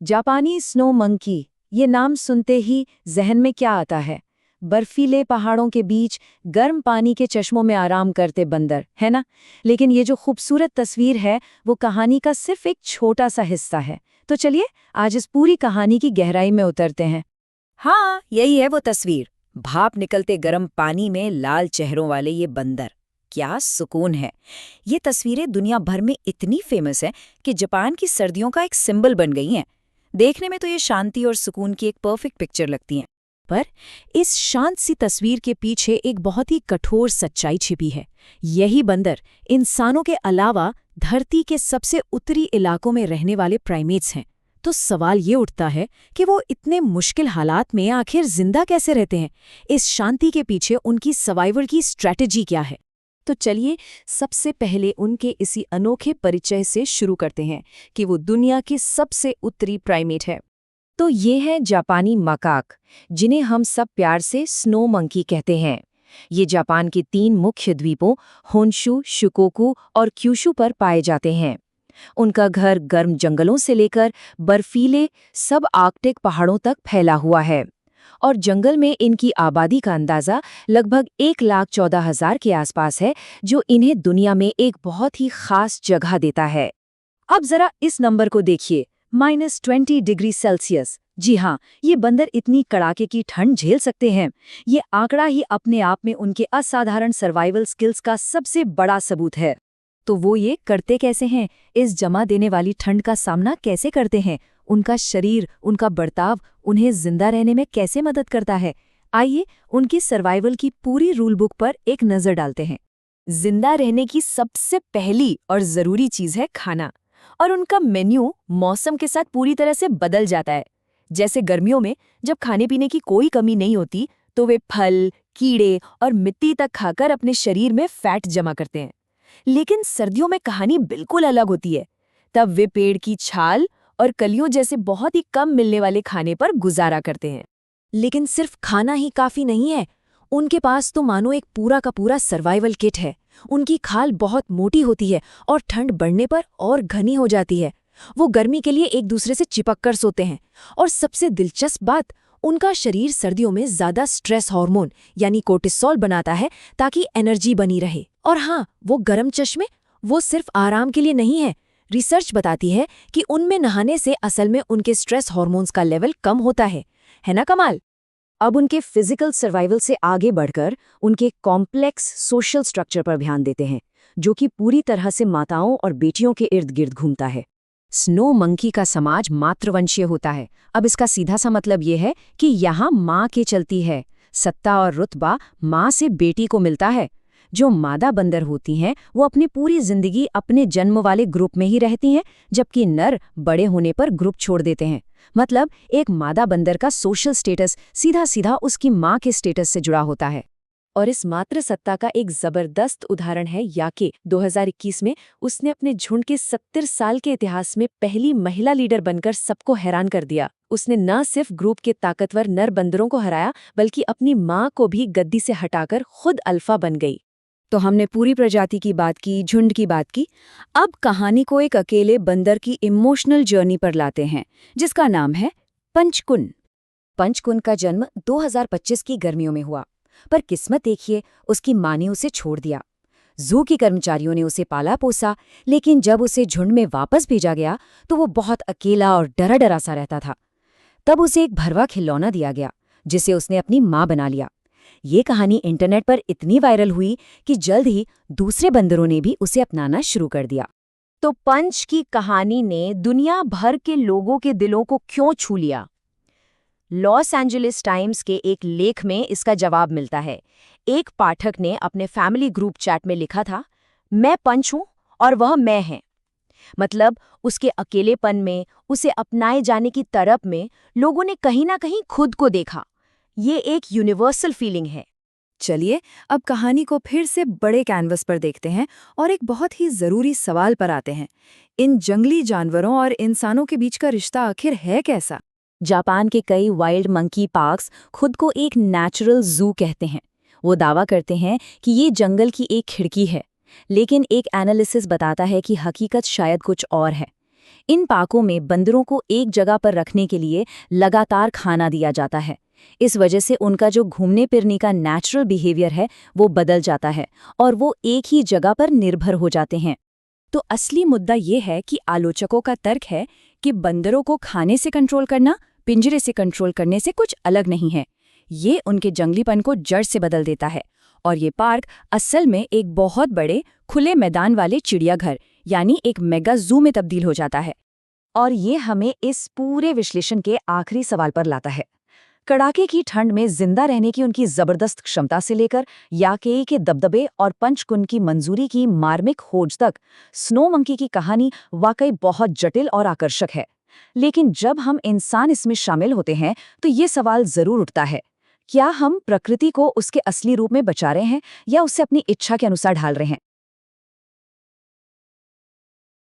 जापानी snow monkey, ये नाम सुनते ही जहन में क्या आता है? बर्फीले पहाड़ों के बीच गर्म पानी के चश्मों में आराम करते बंदर, है ना? लेकिन ये जो खूबसूरत तस्वीर है, वो कहानी का सिर्फ एक छोटा सा हिस्सा है। तो चलिए आज इस पूरी कहानी की गहराई में उतरते हैं। हाँ, यही है वो तस्वीर। भाप निकलते गर्म पानी में लाल चेहरों वाले ये बंदर। क्या सुकून है। ये तस्वीरें दुनिया भर में इतनी फेमस है कि जापान की सर्दियों का एक सिंबल बन गई हैं। देखने में तो ये शांति और सुकून की एक परफेक्ट पिक्चर लगती हैं। पर इस शांत सी तस्वीर के पीछे एक बहुत ही कठोर सच्चाई छिपी है। यही बंदर इंसानों के अलावा धरती के सबसे उत्तरी इलाकों में रहने वाले प्राइमेट्स हैं। तो सवाल ये उठता है कि वो इतने मुश्किल हालात में आखिर जिंदा कैसे रहते हैं? इस शांति के पीछे उनकी सर्वाइवल की स्ट्रैटेजी क्या है? तो चलिए सबसे पहले उनके इसी अनोखे परिचय से शुरू करते हैं कि वो दुनिया की सबसे उत्तरी प्राइमेट है। तो ये है जापानी मकाक, जिन्हें हम सब प्यार से स्नो मंकी कहते हैं। ये जापान के 3 मुख्य द्वीपों होन्शु, शुकोकु और क्यूशु पर पाए जाते हैं। उनका घर गर्म जंगलों से लेकर बर्फीले सब आर्कटिक पहाड़ों तक फैला हुआ है और जंगल में इनकी आबादी का अंदाजा लगभग 1,14,000 के आसपास है, जो इन्हें दुनिया में एक बहुत ही खास जगह देता है। अब जरा इस नंबर को देखिए, -20 डिग्री सेल्सियस। जी हाँ, ये बंदर इतनी कड़ाके की ठंड झेल सकते हैं। ये आंकड़ा ही अपने आप में उनके असाधारण सर्वाइवल स्किल्स का सबसे बड़ा सबूत है। तो वो ये करते कैसे हैं? इस जमा देने वाली ठंड का सामना कैसे करते हैं? उनका शरीर, उनका बर्ताव उन्हें जिंदा रहने में कैसे मदद करता है? आइए उनकी सर्वाइवल की पूरी रूल बुक पर एक नजर डालते हैं। जिंदा रहने की सबसे पहली और जरूरी चीज है खाना, और उनका मेन्यू मौसम के साथ पूरी तरह से बदल जाता है। जैसे गर्मियों में जब खाने पीने की कोई कमी नहीं होती, तो वे फल, कीड़े और मिट्टी तक खाकर अपने शरीर में फैट जमा करते हैं। लेकिन सर्दियों में कहानी बिल्कुल अलग होती है। तब वे पेड़ की छाल और कलियों जैसे बहुत ही कम मिलने वाले खाने पर गुजारा करते हैं। लेकिन सिर्फ खाना ही काफी नहीं है। उनके पास तो मानो एक पूरा का पूरा सर्वाइवल किट है। उनकी खाल बहुत मोटी होती है और ठंड बढ़ने पर और घनी हो जाती है। वो गर्मी के लिए एक दूसरे से चिपक कर सोते हैं। और सबसे दिलचस्प बात, उनका शरीर सर्दियों में ज्यादा स्ट्रेस हार्मोन यानी कोर्टिसोल बनाता है, ताकि एनर्जी बनी रहे। और हाँ, वो गर्म चश्मे, वो सिर्फ आराम के लिए नहीं है। रिसर्च बताती है कि उनमें नहाने से असल में उनके स्ट्रेस हार्मोन्स का लेवल कम होता है ना कमाल? अब उनके फिजिकल सर्वाइवल से आगे बढ़कर उनके कॉम्प्लेक्स सोशल स्ट्रक्चर पर ध्यान देते हैं, जो कि पूरी तरह से माताओं और बेटियों के इर्द गिर्द घूमता है। स्नो मंकी का समाज मातृवंशीय होता है। अब इसका सीधा सा मतलब ये है कि यहाँ माँ के चलती है। सत्ता और रुतबा माँ से बेटी को मिलता है। जो मादा बंदर होती हैं, वो अपनी पूरी जिंदगी अपने जन्म वाले ग्रुप में ही रहती हैं, जबकि नर बड़े होने पर ग्रुप छोड़ देते हैं। मतलब एक मादा बंदर का सोशल स्टेटस सीधा सीधा उसकी माँ के स्टेटस से जुड़ा होता है। और इस मातृसत्ता का एक जबरदस्त उदाहरण है याके। 2021 में उसने अपने झुंड के 70 साल के इतिहास में पहली महिला लीडर बनकर सबको हैरान कर दिया। उसने न सिर्फ ग्रुप के ताकतवर नर बंदरों को हराया, बल्कि अपनी माँ को भी गद्दी से हटाकर खुद अल्फा बन गई। तो हमने पूरी प्रजाति की बात की, झुंड की बात की। अब कहानी को एक अकेले बंदर की इमोशनल जर्नी पर लाते हैं, जिसका नाम है पंचकुन। पंचकुन का जन्म 2025 की गर्मियों में हुआ, पर किस्मत देखिए, उसकी माँ ने उसे छोड़ दिया। जू के कर्मचारियों ने उसे पाला पोसा, लेकिन जब उसे झुंड में वापस भेजा गया तो वो बहुत अकेला और डरा डरा सा रहता था। तब उसे एक भरवा खिलौना दिया गया, जिसे उसने अपनी माँ बना लिया। ये कहानी इंटरनेट पर इतनी वायरल हुई कि जल्द ही दूसरे बंदरों ने भी उसे अपनाना शुरू कर दिया। तो पंच की कहानी ने दुनिया भर के लोगों के दिलों को क्यों छू लिया? लॉस एंजलिस टाइम्स के एक लेख में इसका जवाब मिलता है। एक पाठक ने अपने फैमिली ग्रुप चैट में लिखा था, मैं पंच हूं और वह मैं है। मतलब उसके अकेलेपन में, उसे अपनाए जाने की तरफ में लोगों ने कहीं ना कहीं खुद को देखा। ये एक यूनिवर्सल फीलिंग है। चलिए अब कहानी को फिर से बड़े कैनवस पर देखते हैं और एक बहुत ही जरूरी सवाल पर आते हैं। इन जंगली जानवरों और इंसानों के बीच का रिश्ता आखिर है कैसा? जापान के कई वाइल्ड मंकी पार्क्स खुद को एक नेचुरल जू कहते हैं। वो दावा करते हैं कि ये जंगल की एक खिड़की है, लेकिन एक एनालिसिस बताता है कि हकीकत शायद कुछ और है। इन पार्कों में बंदरों को एक जगह पर रखने के लिए लगातार खाना दिया जाता है। इस वजह से उनका जो घूमने फिरने का नेचुरल बिहेवियर है वो बदल जाता है और वो एक ही जगह पर निर्भर हो जाते हैं। तो असली मुद्दा ये है कि आलोचकों का तर्क है कि बंदरों को खाने से कंट्रोल करना पिंजरे से कंट्रोल करने से कुछ अलग नहीं है। ये उनके जंगलीपन को जड़ से बदल देता है और ये पार्क असल में एक बहुत बड़े खुले मैदान वाले चिड़ियाघर यानी एक मेगा जू में तब्दील हो जाता है। और ये हमें इस पूरे विश्लेषण के आखिरी सवाल पर लाता है। कड़ाके की ठंड में जिंदा रहने की उनकी जबरदस्त क्षमता से लेकर याकेई के दबदबे और पंचकुन की मंजूरी की मार्मिक खोज तक स्नो मंकी की कहानी वाकई बहुत जटिल और आकर्षक है। लेकिन जब हम इंसान इसमें शामिल होते हैं तो ये सवाल जरूर उठता है, क्या हम प्रकृति को उसके असली रूप में बचा रहे हैं या उसे अपनी इच्छा के अनुसार ढाल रहे हैं?